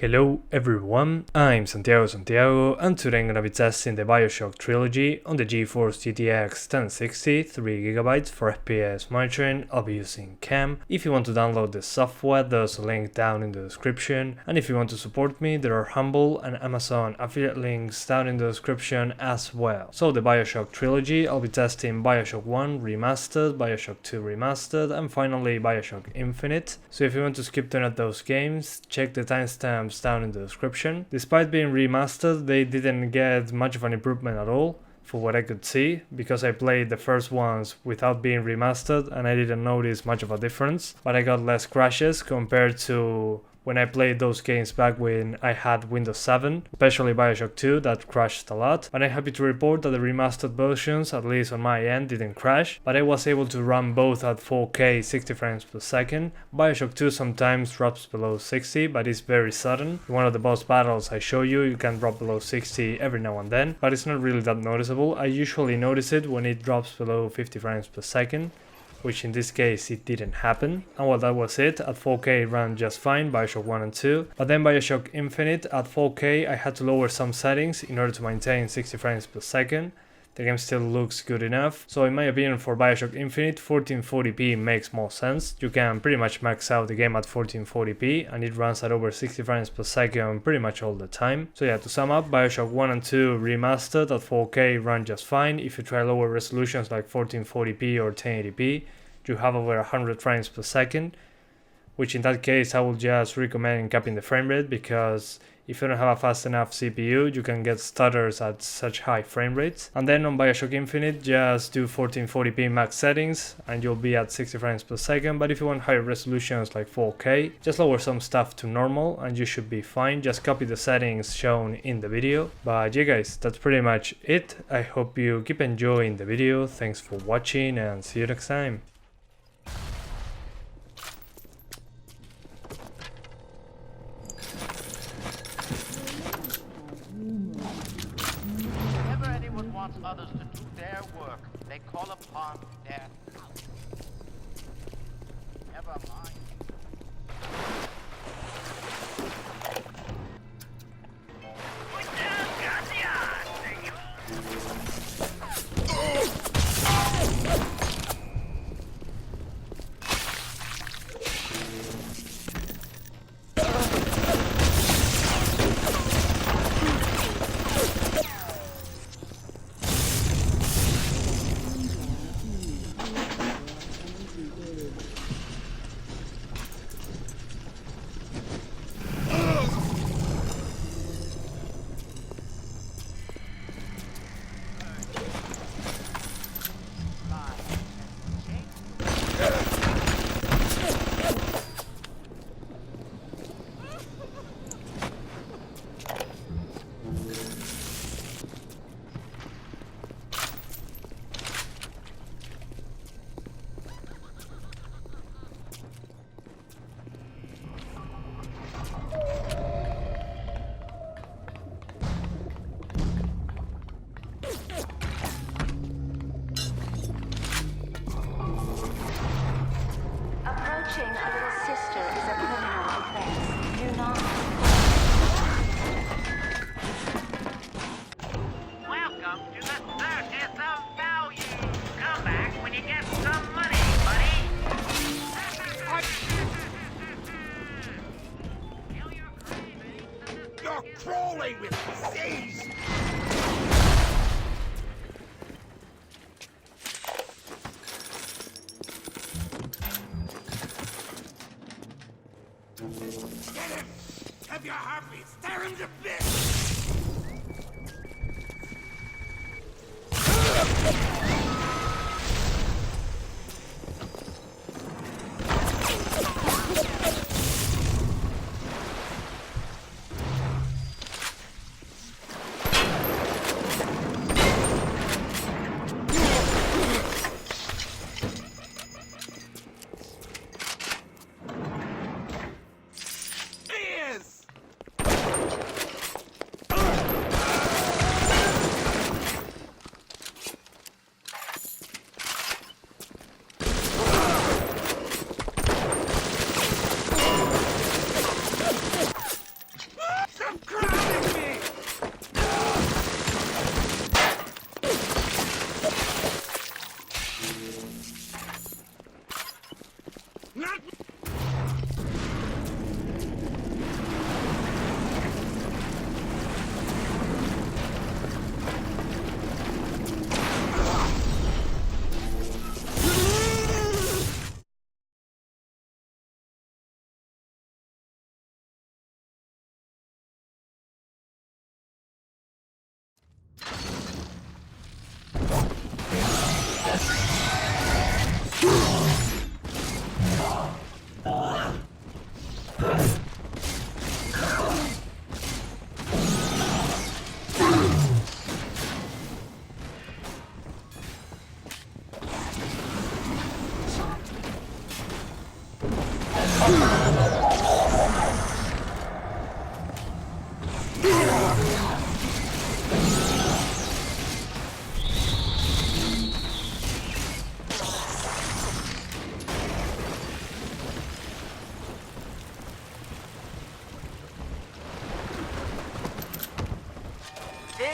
Hello everyone, I'm Santiago, and today I'm gonna be testing the Bioshock Trilogy on the GeForce GTX 1060, 3GB for FPS monitoring. I'll be using CAM. If you want to download the software, there's a link down in the description, and if you want to support me, there are Humble and Amazon affiliate links down in the description as well. So the Bioshock Trilogy, I'll be testing Bioshock 1 Remastered, Bioshock 2 Remastered, and finally Bioshock Infinite. So if you want to skip any of those games, check the timestamps down in the description. Despite being remastered, they didn't get much of an improvement at all, for what I could see, because I played the first ones without being remastered and I didn't notice much of a difference, but I got less crashes compared to when I played those games back when I had Windows 7, especially Bioshock 2 that crashed a lot. But I'm happy to report that the remastered versions, at least on my end, didn't crash, but I was able to run both at 4K 60 frames per second. Bioshock 2 sometimes drops below 60, but it's very sudden. In one of the boss battles I show you, you can drop below 60 every now and then, but it's not really that noticeable. I usually notice it when it drops below 50 frames per second, which in this case it didn't happen. And well, that was it. At 4K it ran just fine, Bioshock 1 and 2. But then Bioshock Infinite, at 4K I had to lower some settings in order to maintain 60 frames per second. The game still looks good enough, so in my opinion for Bioshock Infinite, 1440p makes more sense. You can pretty much max out the game at 1440p and it runs at over 60 frames per second pretty much all the time. So yeah, to sum up, Bioshock 1 and 2 remastered at 4K run just fine. If you try lower resolutions like 1440p or 1080p, you have over 100 frames per second, which in that case I would just recommend capping the frame rate, because if you don't have a fast enough CPU, you can get stutters at such high frame rates. And then on Bioshock Infinite, just do 1440p max settings and you'll be at 60 frames per second. But if you want higher resolutions like 4K, just lower some stuff to normal and you should be fine. Just copy the settings shown in the video. But yeah guys, that's pretty much it. I hope you keep enjoying the video. Thanks for watching and see you next time. Wants others to do their work, they call upon their help. Never mind. Crawling with disease! Get him! Have your harpies! Tear him to bits!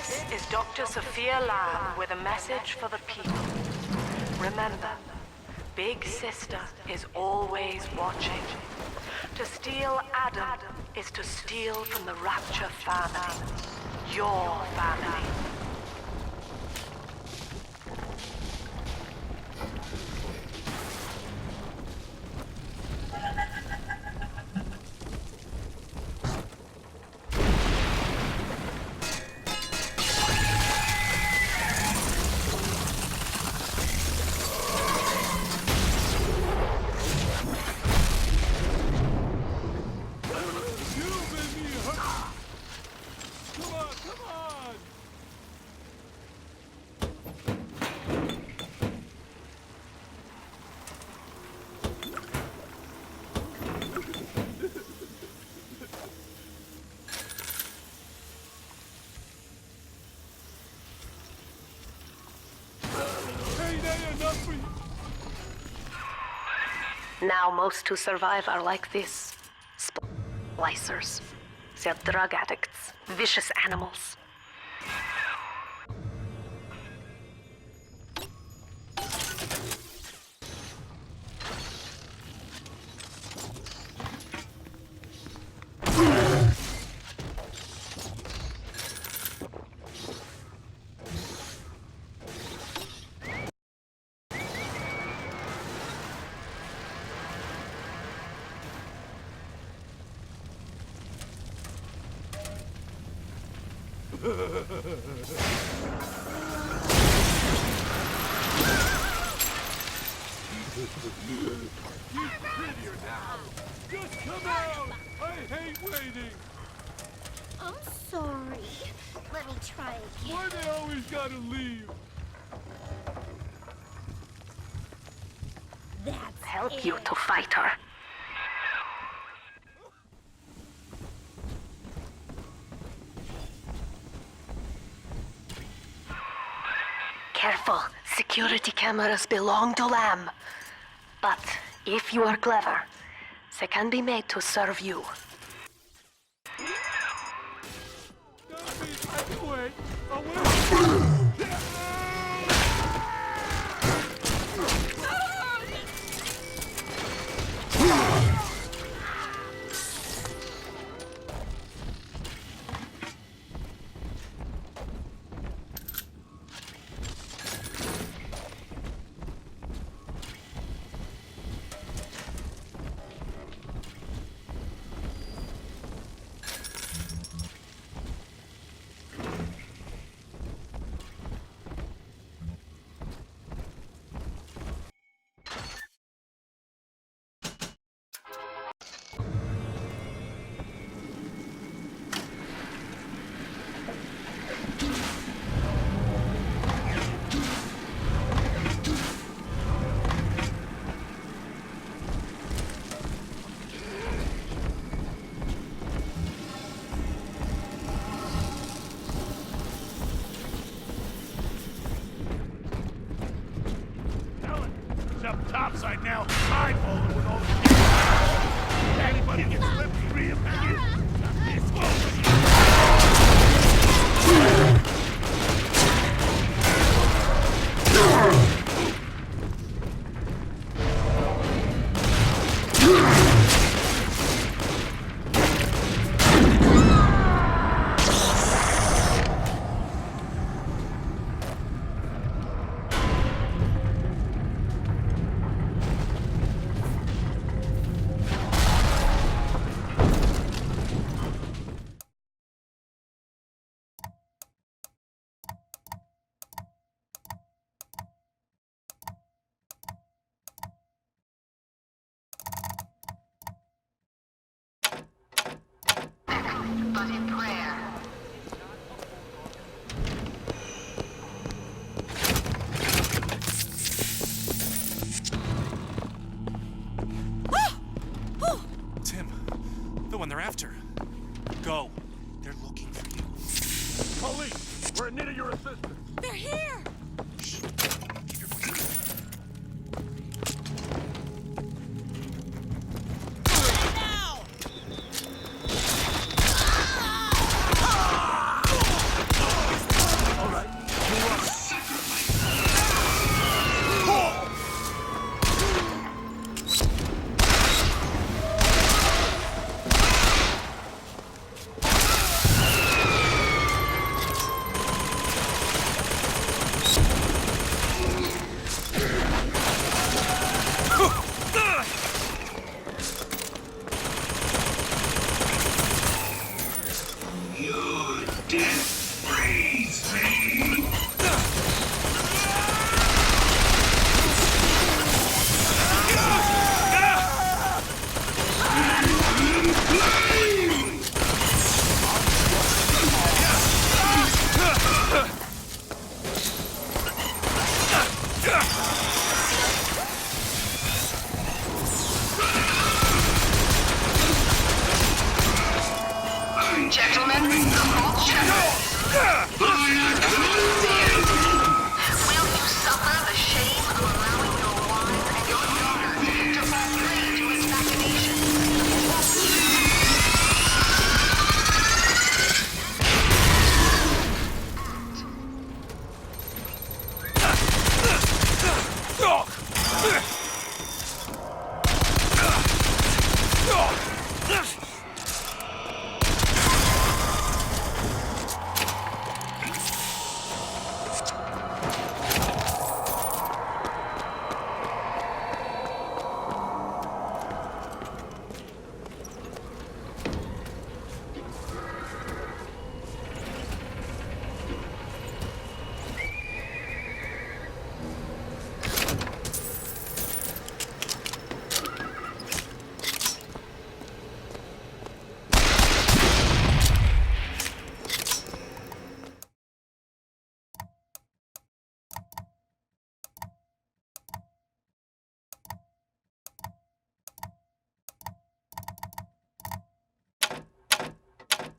This is Dr. Sophia Lamb with a message for the people. Remember, Big Sister is always watching. To steal Adam is to steal from the Rapture family. Your family. Now most who survive are like this. Splicers. They're drug addicts. Vicious animals. Just come out! I hate waiting! I'm sorry. Let me try again. Why they always gotta leave? That's Help it. you to fight her. Careful. Security cameras belong to Lamb. But if you are clever, they can be made to serve you. I can wait. I'll wait. Topside now, blindfolded with all the anybody gets slipped free of Peggy. But in prayer. Tim, the one they're after. Go. They're looking for you. Police, we're in need of your assistance. They're here! Shh. Keep your voice down. Now! Gentlemen, the whole chapter. Will you suffer the shame of allowing your wives and your daughters to fall prey to his machinations?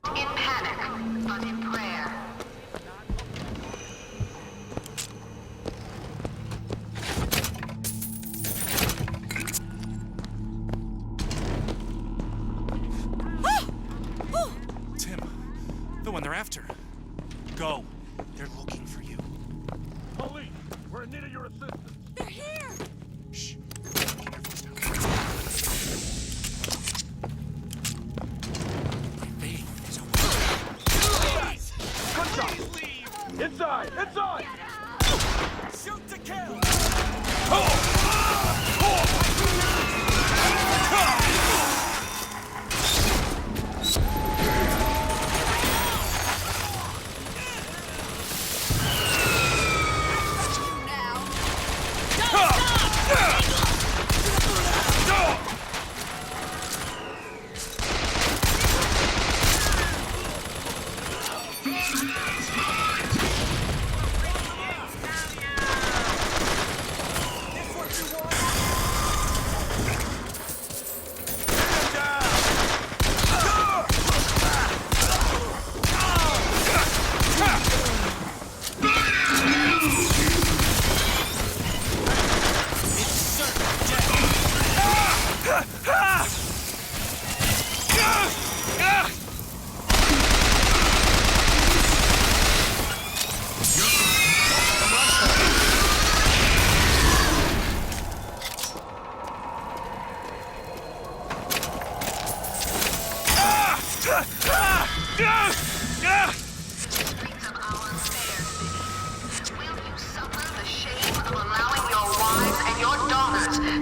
In panic, but in prayer. Tim, the one they're after. Go. They're looking for you. Police, we're in need of your assistance. They're here! Shh. Inside! Inside! Shoot to kill!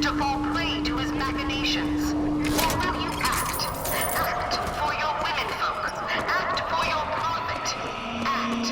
To fall prey to his machinations? Or will you act? Act for your women folk. Act for your profit. Act.